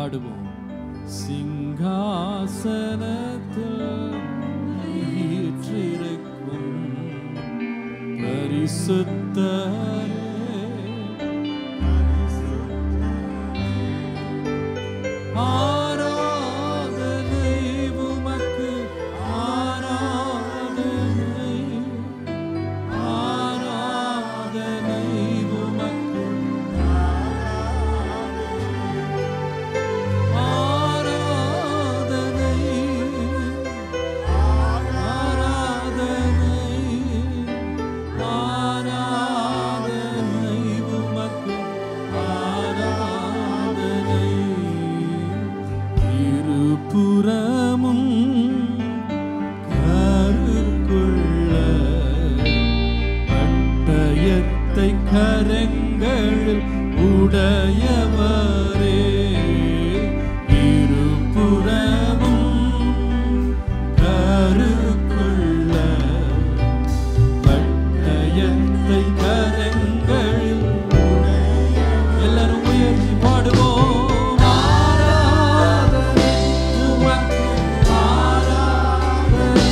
பாடுவோம். சிங்காசனத்தில் வீற்றிருக்கும் பரிசுத்தரே, ஆராதனை உமக்கு, ஆராதனை, ஆராதனை உமக்கு, ஆராதனை, ஆராதனை, ஆராதனை உமக்கு, ஆராதனை. இருபுறமும் கருக்குள்ள பட்டயத்தை கரங்களில் உடையவரே, இருபுறமும் கருக்குள்ள பட்டயத்தை கரங்களில் உடையவரே. எல்லாரும் உயர்த்தி பாடுவோம். ஆராதனை உமக்கு, ஆராதனை,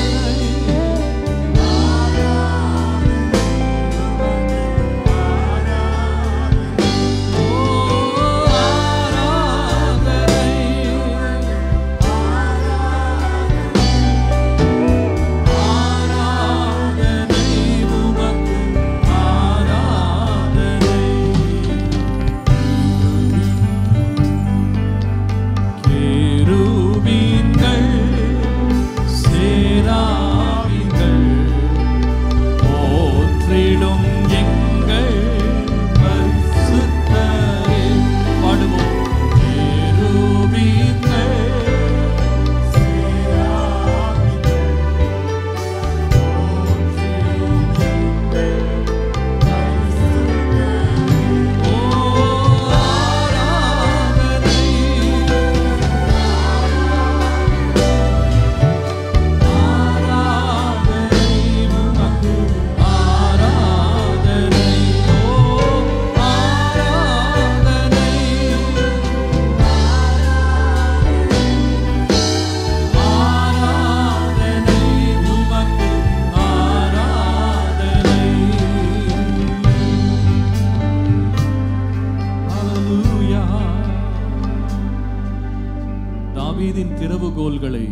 தாவீதின் திறவுகோல்களை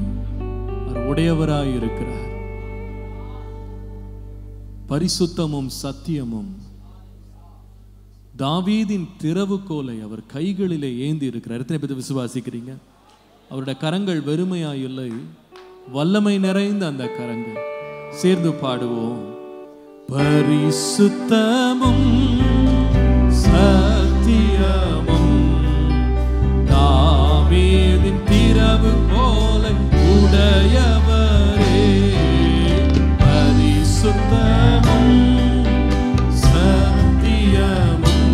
அவர் உடையவராய் இருக்கிறார். பரிசுத்தமும் சத்தியமும் தாவீதின் திறவுகோலை அவர் கைகளிலே ஏந்தி இருக்கிறார். எத்தனை பேர் விசுவாசிக்கிறீங்க? அவருடைய கரங்கள் வெறுமையாய் இல்லை, வல்லமை நிறைந்த அந்த கரங்கள். சேர்ந்து பாடுவோம். பரிசுத்தமும் சத்தியமும் தாவீதின் திறவுகோலை உடையவரே, பரிசுத்தமும் சத்தியமும்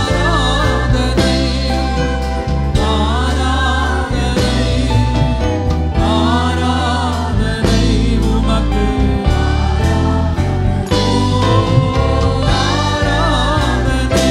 ஆராதனை, ஆராதனை, ஆராதனை உமக்கு, ஆராதனை,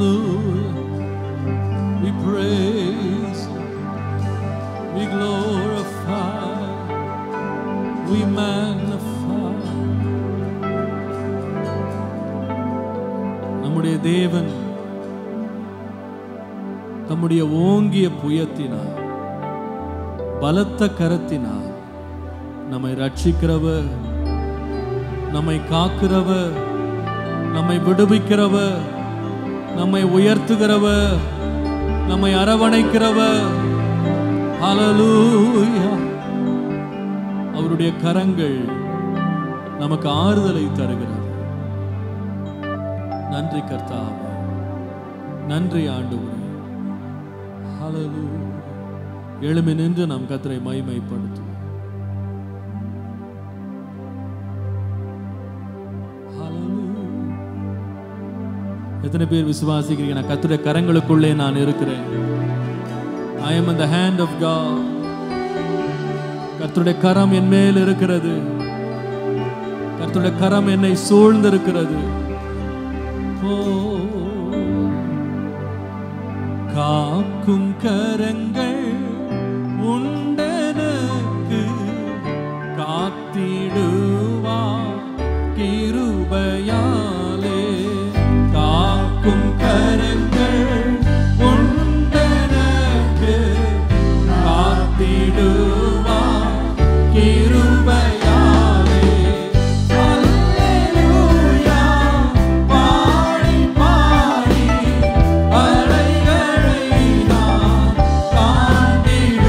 Hallelujah. We praise you. We glorify. We magnify. நம்முடைய தேவன் தம்முடைய ஓங்கிய புயத்தினால் பலத்த கரத்தினால் நம்மை ரட்சிக்கிறவர், நம்மை காக்கிறவர், நம்மை விடுவிக்கிறவர், நம்மை உயர்த்துகிறவர், நம்மை அரவணைக்கிறவர். ஹல்லேலூயா. அவருடைய கரங்கள் நமக்கு ஆறுதலை தருகிறது. நன்றி கர்த்தாவே, நன்றி ஆண்டவரே. ஹல்லேலூயா. எழும்பி நின்று நாம் கர்த்தரை மகிமைப்படுத்துவோம். எத்தனை பேர் விசுவாசிக்கிறீங்க? நான் கர்த்தருடைய கரங்களுக்குள்ளே நான் இருக்கிறேன். I am in the hand of God. கர்த்தருடைய கரம் என் மேல் இருக்கிறது. கர்த்தருடைய கரம் என்னை சூழ்ந்திருக்கிறது. காக்கும் கரங்கள் உண்டனக்கு காத்திடுவா கிருபையாலே. காக்கும் கரங்கள் உண்டனக்கு காத்திடுவா கிருபையாலே. அல்லேலூயா. பாடி பாடி அலைகளை நான் தாண்டிடுவேன்.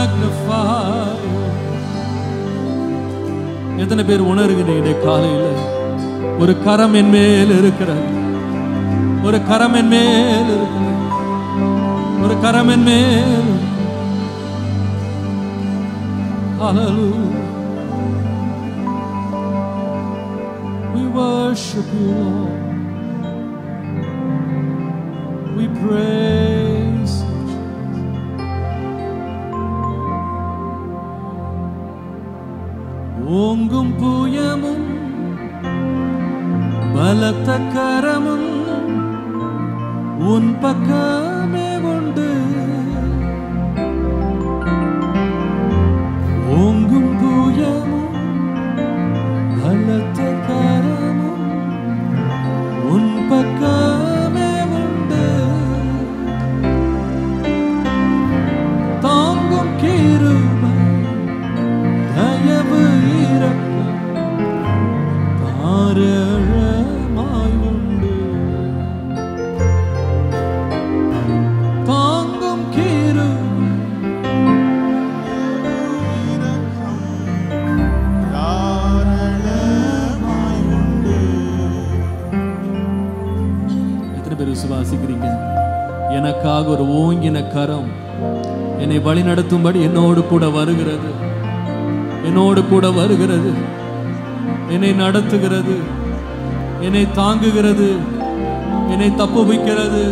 magnify. எத்தனை பேர் உணர்கிறீங்க காலையில ஒரு கரம் என் மேல் இருக்கிறது, ஒரு கரம் என் மேல் இருக்கிறது, ஒரு கரம் என் மேல். Hallelujah. We worship you, Lord. We praise you. ஓங்கும் புயமும் பலத்த கரமும் உன் பக்கமே உண்டு. ஓங்கும் புயமும் பலத்த கரமும் உன் பக்கமே உண்டு. தாங்கும் கிருபை தயவு இரக்கம் தாராளமாய் உண்டு. தாங்கும் கிருபை இரக்கம் தாராளமாய் உண்டு. எத்தனை பேர் விசுவாசிக்கிறீங்க? எனக்காக ஒரு ஓங்கின கரம் என்னை வழி நடத்தும்படி என்னோடு கூட வருகிறது, என்னோடு கூட வருகிறது, என்னை நடத்துகிறது, என்னை தாங்குகிறது, என்னை தப்புவிக்கிறது,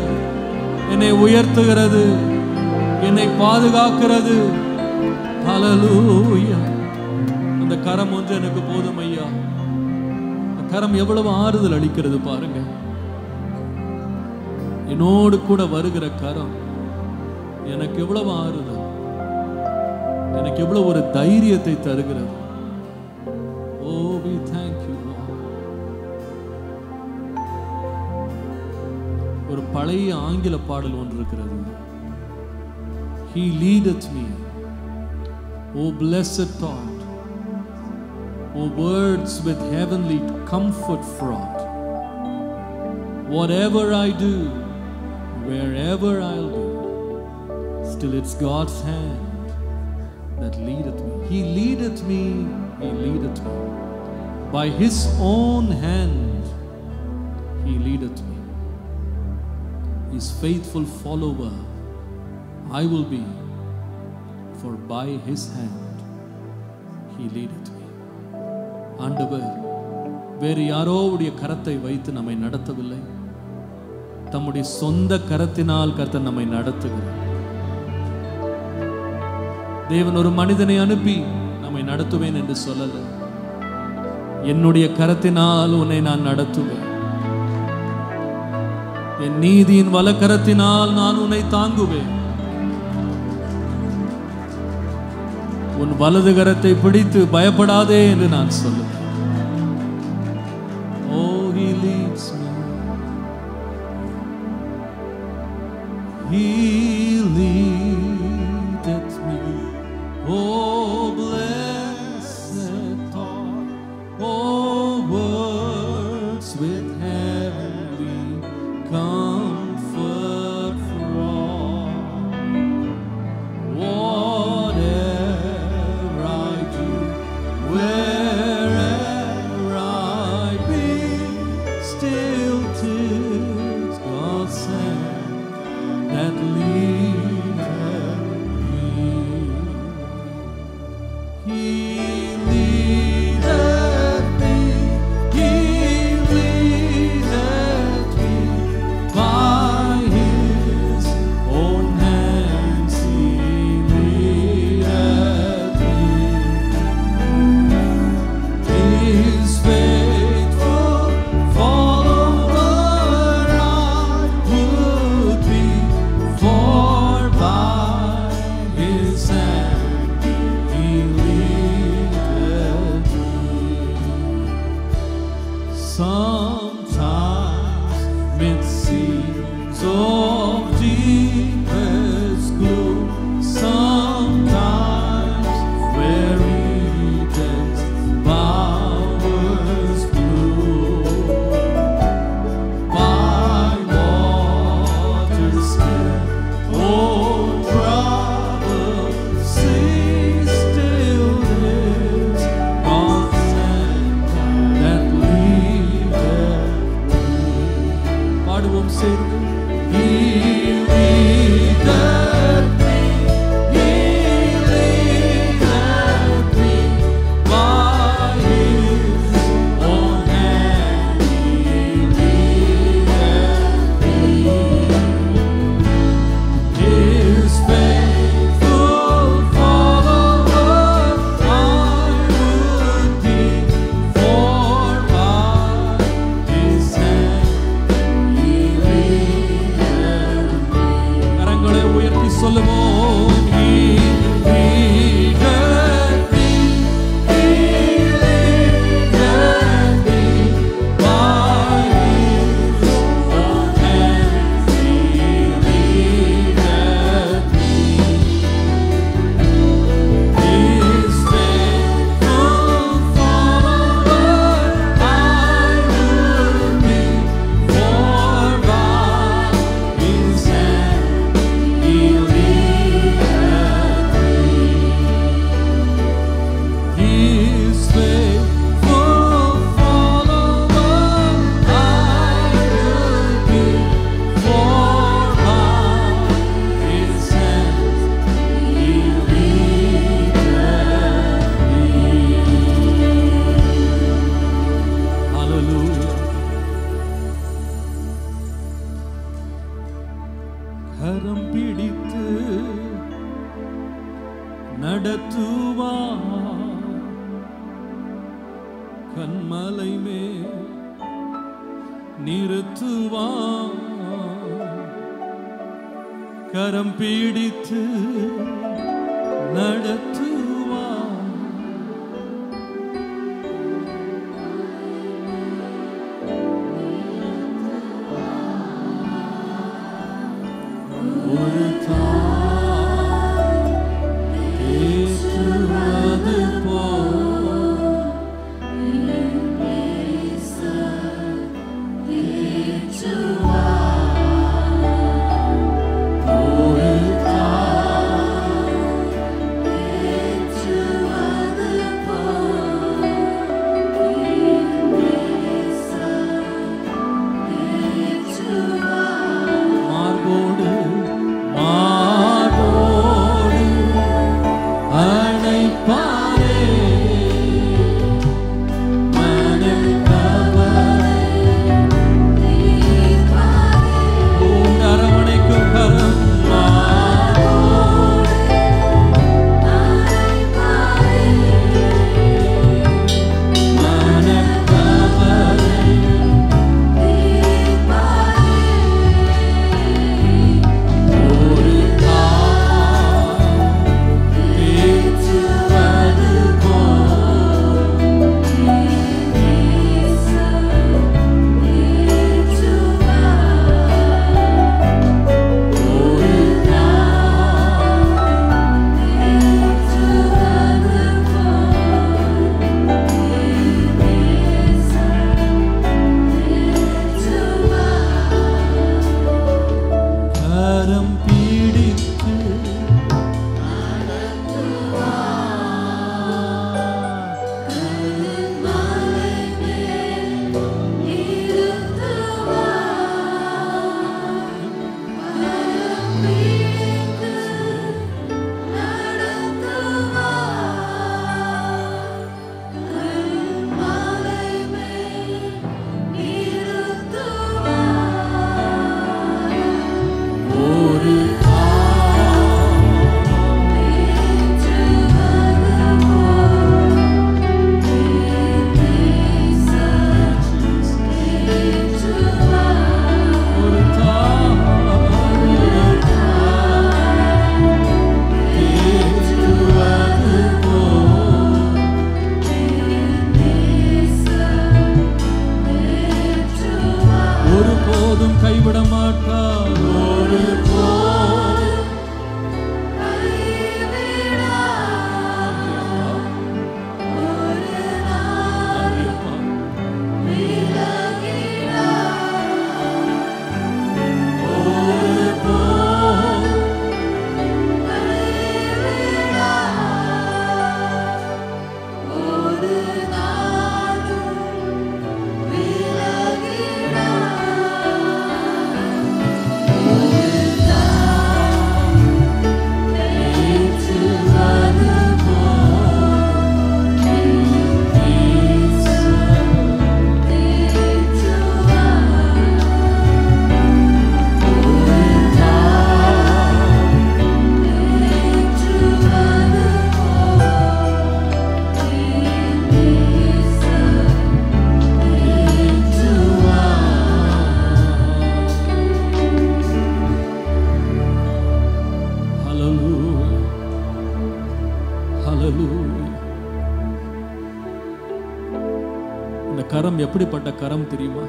என்னை உயர்த்துகிறது, என்னை பாதுகாக்கிறது. ஹல்லேலூயா. அந்த கரம் ஒன்று எனக்கு போதும் ஐயா. அந்த கரம் எவ்வளவு ஆறுதல் அளிக்கிறது பாருங்க. என்னோடு கூட வருகிற கரம் எனக்கு எவ்வளவு ஆறுதல், எனக்கு எவ்வளவு ஒரு தைரியத்தை தருகிறது. Oh, we thank you, Lord. ஒரு பழைய ஆங்கில பாடல் ஒன்று இருக்கிறது. He leadeth me, O blessed thought, O words with heavenly comfort fraught. Whatever I do, wherever I'll be, still it's God's hand that leadeth me. He leadeth me, He leadeth me. By His own hand He leadeth me. His faithful follower I will be, for by His hand He leadeth me. ஆண்டவர் வேறு யாரோவுடைய கரத்தை வைத்து நம்மை நடத்தவில்லை, தம்முடைய சொந்த கரத்தினால் கர்த்தர் நம்மை நடத்துகிறார். தேவன் ஒரு மனிதனை அனுப்பி நம்மை நடத்துவேன் என்று சொல்லல. என்னுடைய கரத்தினால் உன்னை நான் நடத்துவேன், என் நீதியின் வலக்கரத்தினால் நான் உன்னை தாங்குவேன். உன் வலது கரத்தை பிடித்து பயப்படாதே என்று நான் சொல்லுவேன். Oh, He leads me. He leadeth me. Oh, blessed thought, oh, words with heavenly comfort fraught. Whatever I do, wherever நடத்துவார், கன்மலை மேல் நிறுத்துவார், கரம் பிடித்து நடத்துவார். ஒரு தாய் தேற்றுவது போல் ஒரு தாய் தேற்றுவது போல் மார்போடு மார்போடு அணைப்பாரே, மனக்கவலை உன் அரவணைக்கும் கரம். மார்போடு அணைப்பாரே, மனக்கவலை ஒரு தாய் தேற்றுவது போல் ஒரு கரம் பிடித்து ஒரு ஒருபோதும் கைவிட மாட்டார், ஒருபோதும் இந்த கரம் எப்படிப்பட்ட கரம் தெரியுமா?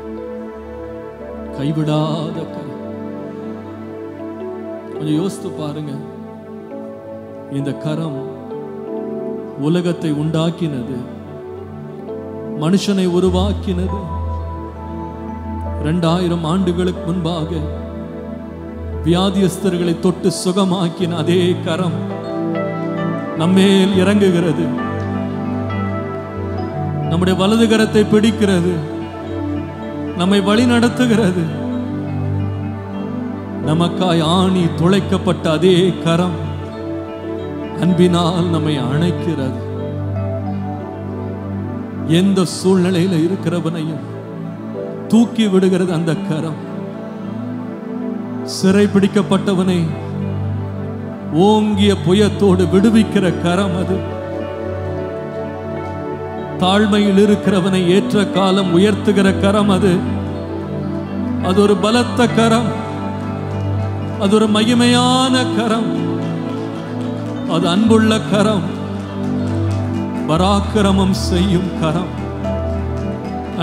கைவிடாத கரம். கொஞ்சம் யோசித்து பாருங்க. இந்த கரம் உலகத்தை உண்டாக்கினது, மனுஷனை உருவாக்கினது. 2000 ஆண்டுகளுக்கு முன்பாக வியாதியஸ்தர்களை தொட்டு சுகமாக்கின அதே கரம் நம்மேல் இறங்குகிறது. நம்முடைய வலது கரத்தை பிடிக்கிறது, நம்மை வழி நடத்துகிறது. நமக்காய் ஆணி துளைக்கப்பட்ட அதே கரம் அன்பினால் நம்மை அணைக்கிறது. எந்த சூழ்நிலையில இருக்கிறவனையும் தூக்கி விடுகிறது அந்த கரம். சிறை பிடிக்கப்பட்டவனை ஓங்கிய புயத்தோடு விடுவிக்கிற கரம் அது. தாழ்மையில் இருக்கிறவனை ஏற்ற காலம் உயர்த்துகிற கரம் அது. அது ஒரு பலத்த கரம், அது ஒரு மகிமையான கரம், அது அன்புள்ள கரம், பராக்கிரமம் செய்யும் கரம்.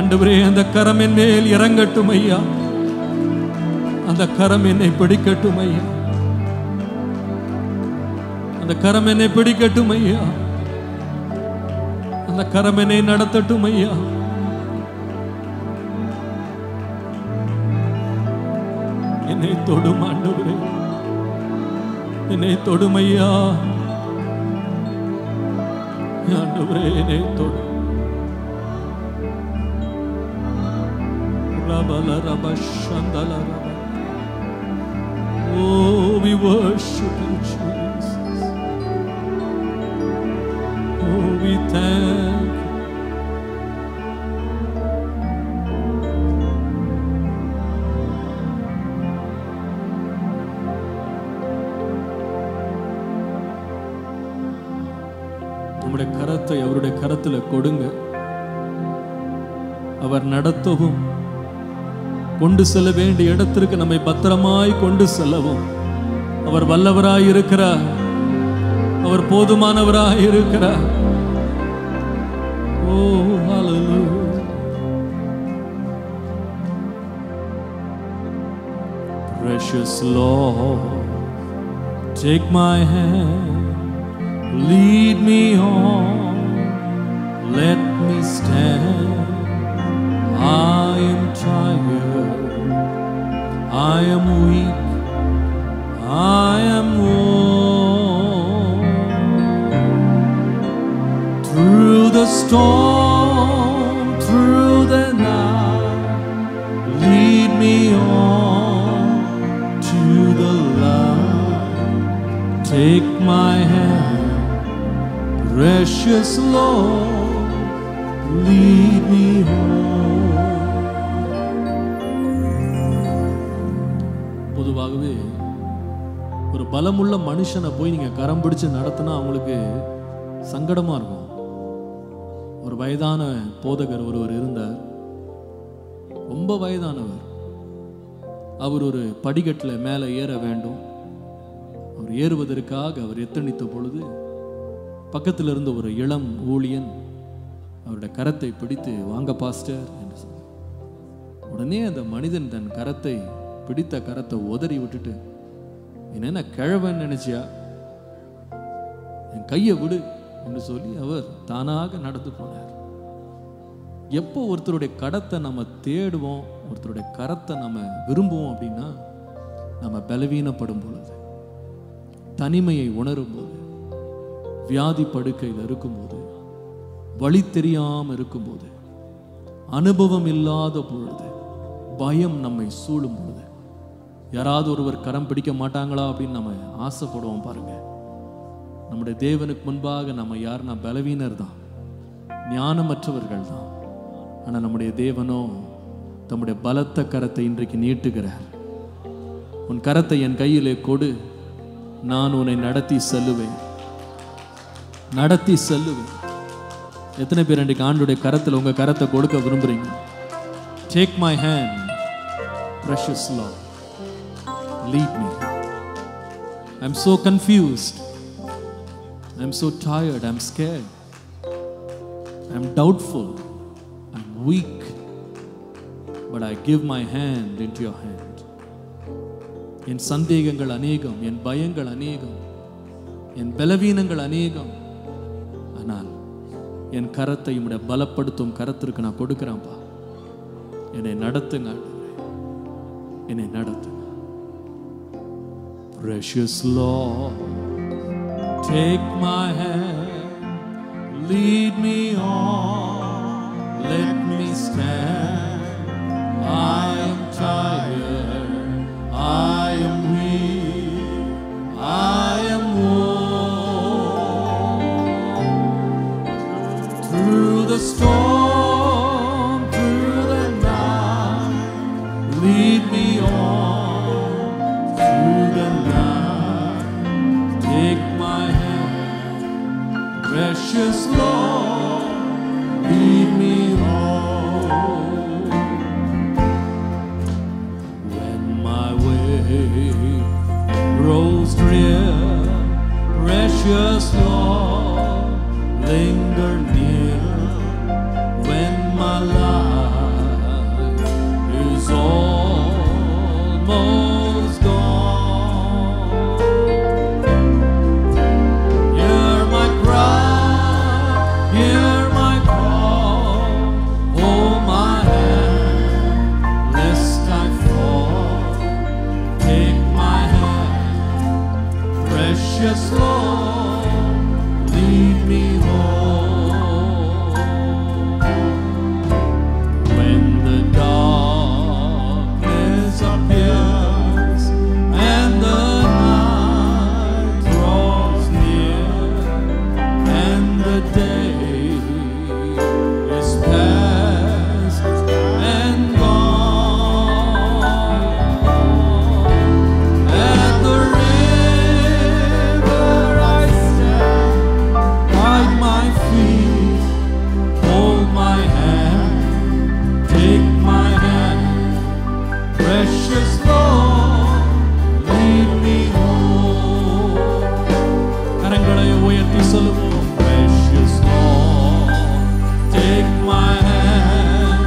ஆண்டவரே, அந்த கரம் என் மேல் இறங்கட்டும் ஐயா, அந்த கரம் என்னை பிடிக்கட்டும் ஐயா, அந்த கரம் என்னை பிடிக்கட்டும் ஐயா, அந்த கரம் என்னை நடத்தட்டும் ஐயா. என்னை தொடும் ஆண்டவரே, என்னை தொடும் ஐயா, ஆண்டவரே என்னை தொடும். ரபல ரப சந்தல ரப. Oh, we worship you, Jesus. Oh, we thank you. நம்முடைய கரத்தை அவருடைய கரத்தில் கொடுங்க. அவர் நடத்தவும் கொண்டு செல்ல வேண்டிய இடத்திற்கு நம்மை பத்திரமாய் கொண்டு செல்லவும் அவர் வல்லவராய் இருக்கிறார், அவர் போதுமானவராய் இருக்கிறார். ஓ ஹalleluya. Precious Lord, take my hand, lead me on, let me stand. I am tired, I am weak, I am worn. Through the storm, through the night, lead me on to the light. Take my hand, precious Lord, lead me home. பொதுவாகவே ஒரு பலமுள்ள மனுஷனை போய் நீங்க கரம் பிடிச்சு நடத்தினா அவங்களுக்கு சங்கடமா இருக்கும். ஒரு வயதான போதகர் ஒருவர் இருந்தார், ரொம்ப வயதானவர். அவர் ஒரு படிக்கட்டில் மேலே ஏற வேண்டும். அவர் ஏறுவதற்காக அவர் எத்தனித்த பொழுது பக்கத்தில் இருந்த ஒரு இளம் ஊழியன் அவருடைய கரத்தை பிடித்து, வாங்க பாஸ்டர் என்று சொன்னார். உடனே அந்த மனிதன் தன் கரத்தை பிடித்த கரத்தை உதறி விட்டுட்டு, என்ன கிழவன் நினைச்சியா, என் கையை விடு என்று சொல்லி அவர் தானாக நடந்து போனார். எப்போ ஒருத்தருடைய கரத்தை நம்ம தேடுவோம், ஒருத்தருடைய கரத்தை நம்ம விரும்புவோம் அப்படின்னா நம்ம பலவீனப்படும் பொழுது, தனிமையை உணரும் போது, வியாதி படுக்கையில் இருக்கும்போது, வழி தெரியாமல் இருக்கும்போது, அனுபவம் இல்லாத பொழுது, பயம் நம்மை சூழும் பொழுது, யாராவது ஒருவர் கரம் பிடிக்க மாட்டாங்களா அப்படின்னு நம்ம ஆசைப்படுவோம். பாருங்க, நம்முடைய தேவனுக்கு முன்பாக நம்ம யாருன்னா பலவீனர் தான், ஞானமற்றவர்கள் தான். ஆனால் நம்முடைய தேவனோ தம்முடைய பலத்த கரத்தை இன்றைக்கு நீட்டுகிறார். உன் கரத்தை என் கையிலே கொடு, நான் உன்னை நடத்தி செல்லுவேன், நடத்தி செல்லுவேன். எத்தனை பேர் இன்றைக்கு ஆண்டுடைய கரத்தில் உங்க கரத்தை கொடுக்க விரும்புறீங்க? Take my hand, precious Lord, lead me. I'm so confused, I'm so tired, I'm scared, I'm doubtful, I'm weak, but I give my hand into your hand. என் சந்தேகங்கள் அநேகம், என் பயங்கள் அநேகம், என் பலவீனங்கள் அநேகம். ஆனால் என் கரத்தை உம்முடைய பலப்படுத்தும் கரத்திற்கு நான் கொடுக்கிறேன்ப்பா. என்னை நடத்துங்க, என்னை நடத்துங்க. Precious Lord, take my hand, lead me on, let me stand. I am tired, I am weak, I am worn. Through the storm, through the night, lead me on. Through the night, precious Lord, lead me home. When my way grows drear, precious Lord, linger near. When my life is almost gone, hear my cry, hear my call, hold my hand, lest I fall. Take my hand, precious Lord, lead me home. When the darkness appears and the night draws near, and the day is past and gone, at the river I stand, hide my feet, hold my hand, take my hand, precious Lord, lead me home. கரங்களை உயர்த்தி சொல்லுவோம். Precious Lord, take my hand,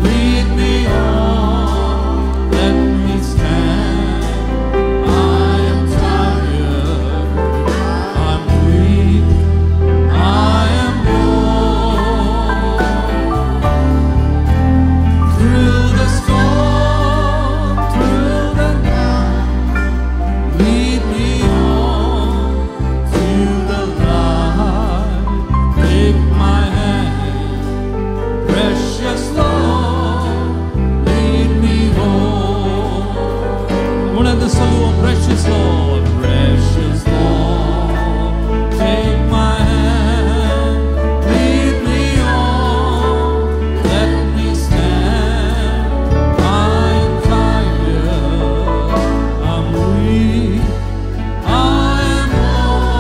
lead me on, let me stand. I am tired, I'm weak, I am worn. Through the storm, through the night, lead me on to the light. Take my hand, precious Lord, lead me home. உணர்ந்து சொல்லுவோம். Precious Lord, precious Lord, take my hand, lead me on, let me stand. I am tired, I'm weak, I am worn.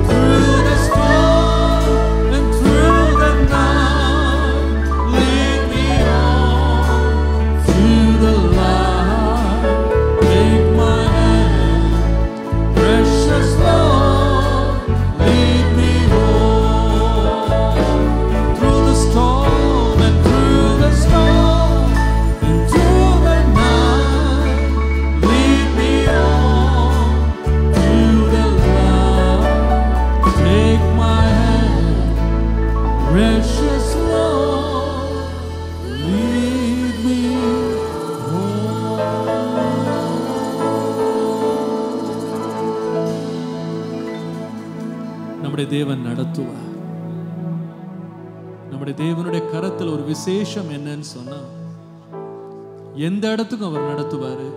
Through the storm and through the night, lead me on to the light. Take my hand, precious Lord, lead me home. Through the storm and through the storm and through the night, lead me on to the light. Take my hand, precious Lord, lead me home. நம்முடைய தேவன் நடத்துவார். நம்முடைய தேவனுடைய கரத்தில் ஒரு விசேஷம் என்னன்னு சொன்னா, எந்த இடத்துக்கும் அவர் நடத்துவாரு,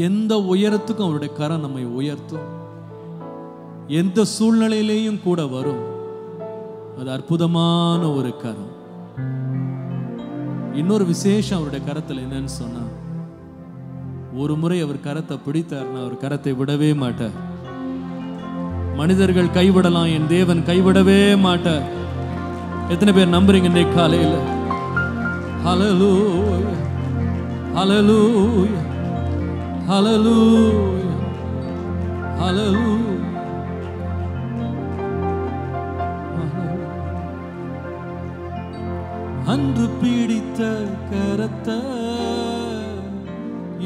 எந்த உயரத்துக்கும் அவருடைய கரம் நம்மை உயர்த்தும், எந்த சூழ்நிலையிலேயும் கூட வரும். அது அற்புதமான ஒரு கரம். இன்னொரு விசேஷம் அவருடைய கரத்தில் என்னன்னு சொன்னா, ஒரு முறை அவர் கரத்தை பிடித்தார்னா அவர் கரத்தை விடவே மாட்டார். மனிதர்கள் கைவிடலாம், என் தேவன் கைவிடவே மாட்டார். எத்தனை பேர் நம்புறீங்க இன்னைக்கு காலையில? ஹல்லேலூயா, ஹல்லேலூயா, ஹல்லேலூயா, ஹல்லேலூயா. அன்று பிடித்த கரத்தை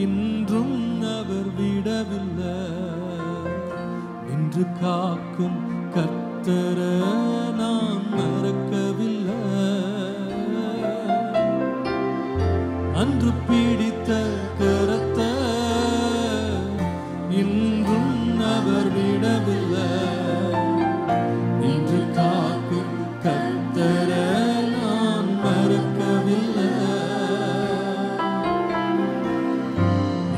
இன்றும் அவர் விடவில்லை. இன்று காக்கும் கர்த்தரை நான் மறக்கவில்லை. அன்று பிடித்த கரத்தை இன்றும் அவர் விடவில்லை. இன்று காக்கும் கர்த்தரை நான் மறக்கவில்லை.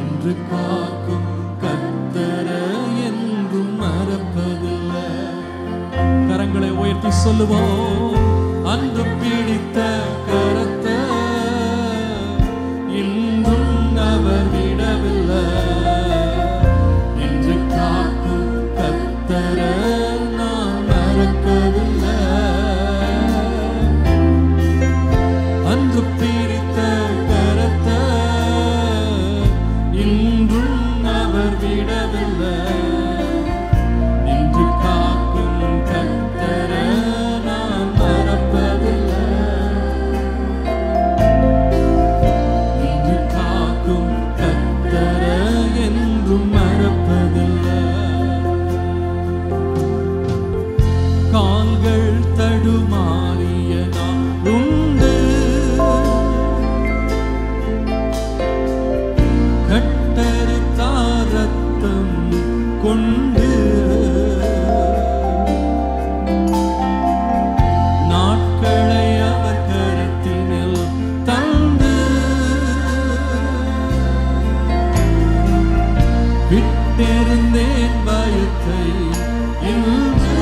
இன்று காக்கும் கர்த்தரை என்றும் மறப்பதில்லை. கரங்களை உயர்த்தி சொல்லுவோம். அன்று பிடித்த கரத்தை இன்றும் அவர் விடவில்லை. என்று காக்கும் விட்டிருந்தேன் பயத்தை இன்று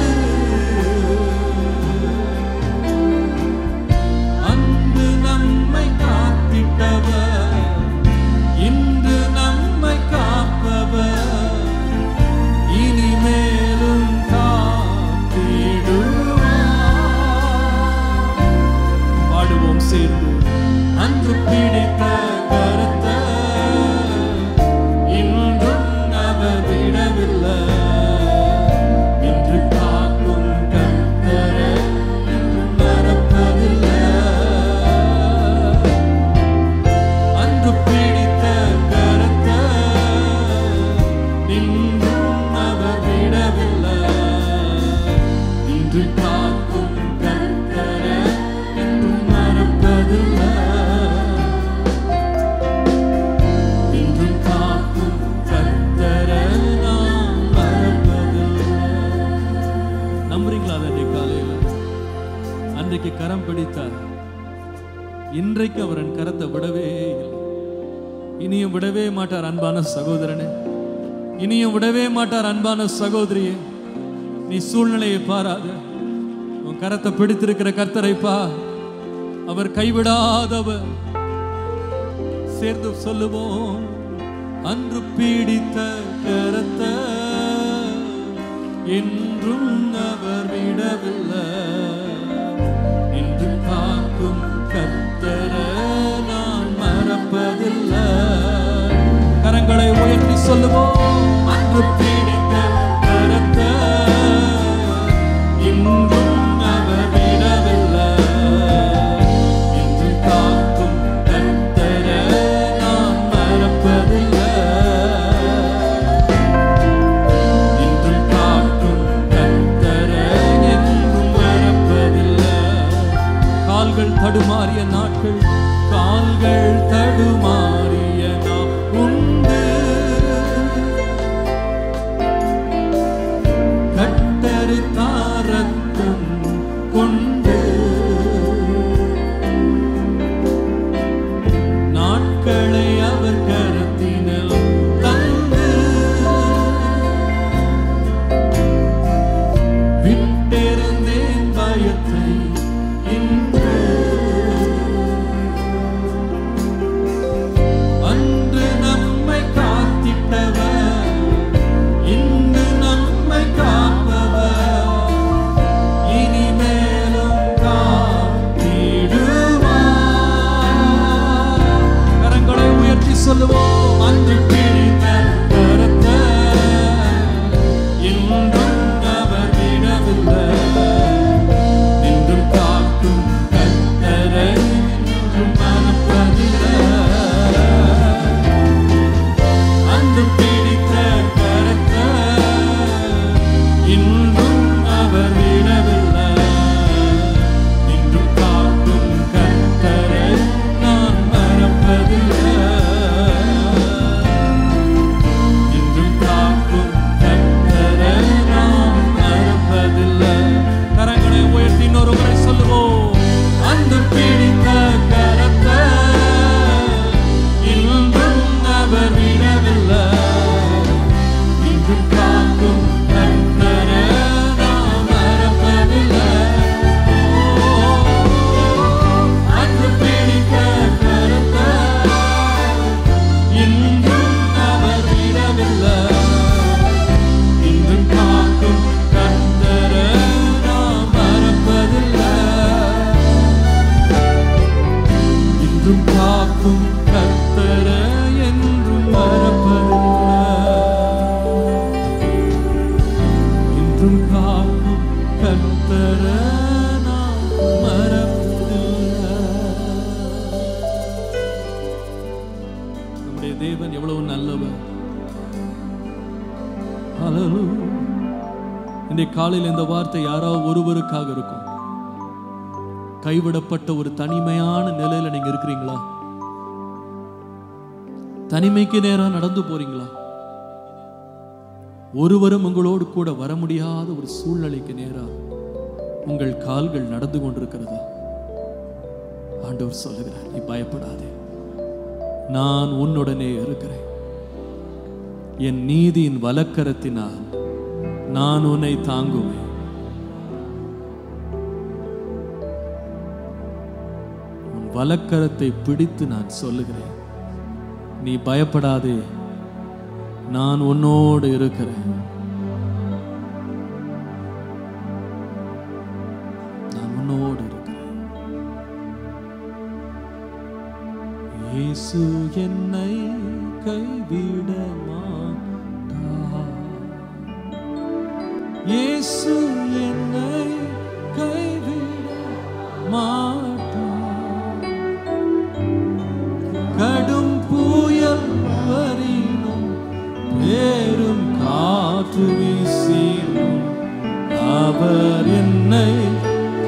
அன்று நம்மை காத்திட்டவர் இன்று நம்மை காப்பவர் இனிமேலும் காத்திடுவார். பாடுவோம் சேர்ந்து. அன்று பிடித்த கரத்தை இன்றும் அவர் விடவில்லை. இன்று காக்கும் கர்த்தரை இன்றும் மறப்பதில்லை. அன்று பிடித்த கரத்தை இன்றும் அவர் விடவில்லை. இன்று காக்கும் கர்த்தரை இன்றும் மறப்பதில்லை. இன்றும் காக்கும் கர்த்தரை நாம் மறப்பதில்லை. நம்புறீங்களா? அதை காலையில அன்றைக்கு கரம் பிடித்தார், இன்றைக்கு அவர் என் கரத்தை விடவே இல்லை. இனியும் விடவே மாட்டார் அன்பான சகோதரனே, இனியும் விடவே மாட்டார் அன்பான சகோதரியே. நீ சூழ்நிலையை பாராத, உன் கரத்தை பிடித்திருக்கிற கர்த்தரை பார். அவர் கைவிடாதவர். சேர்ந்து சொல்லுவோம். அன்று பீடித்த கரத்தை என்றும் அவர் விடவில்லை. இன்று காக்கும் கர்த்தரை நான் மறப்பதில்லை. கரங்களை உயர்த்தி சொல்லுவோம். அன்று பீடித்த கரத்தை இன்றும் அவர் விடவில்லை. இன்று காக்கும் கர்த்தரை நான் மறப்பதில்லை. இன்று காக்கும் கர்த்தரை என்றும் மறப்பதில்லை. கால்கள் தடுமாறிய நாட்கள், கால்கள் தடுமாறிய நாள் உண்டு. கட்டறுத்தார் ரத்தம் கொண்டு நாட்களை அவர் கரத்தினில் தந்து விட்டிருந்தேன் பயத்தை இன்று அன்று நம்மை காத்திட்டவர் இன்று நம்மை காப்பவர் இனிமேலும் காத்திடுவார். கரங்களை உயர்த்தி சொல்லுவோம். அன்று பிடித்த கரத்தை இன்றும் அவர் விடவில்லை. இன்றும் காக்கும் கர்த்தரை இன்றும் மறப்பதில்லை. அன்று பிடித்த கரத்தை இன்றும் அவர் விடவில்லை. இன்றும் காக்கும் கர்த்தரை நான் மறப்பதில்லை. இன்றும் காக்கும் கர்த்தரை நான் மறப்பதில்லை. கரங்களை உயர்த்தி இன்னொரு முறை சொல்லுவோம். அன்று பிடித்த கரத்தை இன்றும் அவர் விடவில்லை. இன்றும் காக்கும் கர்த்தரை நாம் மறப்பதில்லை. அன்று பிடித்த கரத்தை இன்றும் அவர் விடவில்லை. இன்றும் காக்கும் கர்த்தரை நாம் மறப்பதில்லை. இன்றும் காக்கும் கர்த்தரை என்றும் மறப்பதில்லை. இன்றும் காக்கும் கர்த்தரை நாம் மறப்பதில்லை. நம்முடைய தேவன் எவ்வளவு நல்லவர். ஹல்லேலூயா. இன்றைய காலையில் இந்த வார்த்தை யாராவது ஒருவருக்காக இருக்கும். கைவிடப்பட்ட ஒரு தனிமையான நிலையில நீங்க இருக்கிறீங்களா? தனிமைக்கு நேரம் நடந்து போறீங்களா? ஒருவரும் உங்களோடு கூட வர முடியாத ஒரு சூழ்நிலைக்கு நேரம் உங்கள் கால்கள் நடந்து கொண்டிருக்கிறதா? ஆண்டவர் சொல்லுகிறார், நீ பயப்படாதே, நான் உன்னுடனே இருக்கிறேன். என் நீதியின் வலக்கரத்தினால் நான் உன்னை தாங்குவேன். உன் வலக்கரத்தை பிடித்து நான் சொல்லுகிறேன், நீ பயப்படாதே, நான் உன்னோடு இருக்கிறேன். நான் உன்னோடு இருக்கிறேன். இயேசு என்னை கைவிட மாட்டார். இயேசு என்னை கைவிட மாட்டார். கடும் புயல் வரினும் பெரும் காற்று வீசினும் அவர் என்னை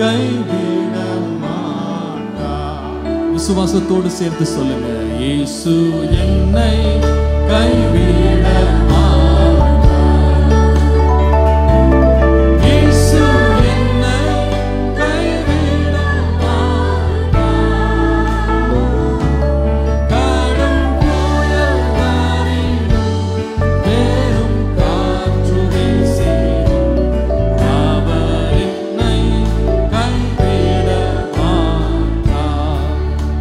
கைவிட மாட்டார். விசுவாசத்தோடு சேர்த்து சொல்லுங்க, இயேசு என்னை கைவிட மாட்டார். இயேசு என்னை கைவிட மாட்டார். கடும் புயல் வரினும் பெரும் காற்று வீசினும் அவர் என்னை கைவிட மாட்டார்.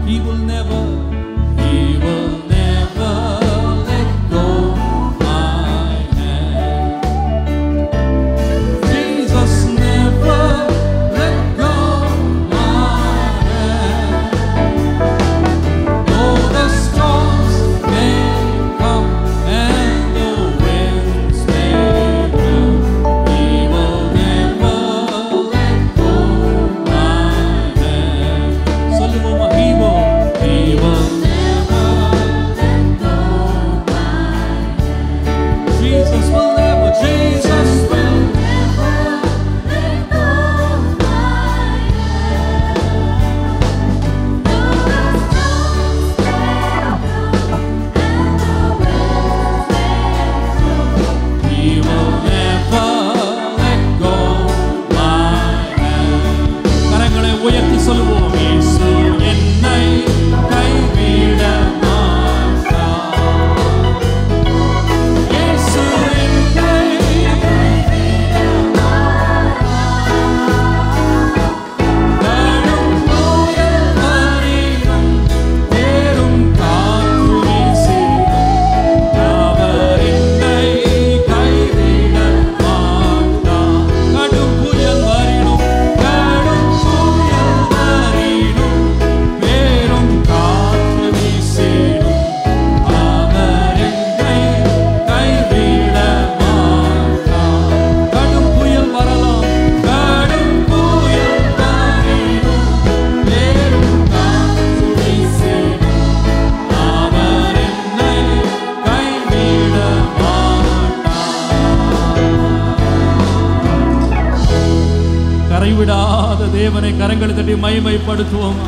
He will never let go my hand. Jesus never let go my hand. Though the storms may come and the winds may blow, He will never let go my hand. சொல்லுவோமா, He will never let go my hand. Jesus will never let go He will never let go my hand. கரங்களை உயர்த்தி சொல்லுவோம், இயேசு என்னை கைவிட மாட்டார். இயேசு என்னை கைவிட மாட்டார். கடும் புயல் வரினும் பெரும் காற்று வீசினும் அவர் என்னை கைவிட மாட்டார். கடும் புயல் வரினும் பெரும் காற்று வீசினும் அவர் என்னை கைவிட மாட்டார். கடும் புயல் வரலாம், கடும் புயல் வரினும் பெரும் காற்று வீசினும் அவர் என்னை கைவிட மாட்டார். கரைவிடாத தேவனை கரங்களை தட்டி மகிமைப்படுத்துவோம்.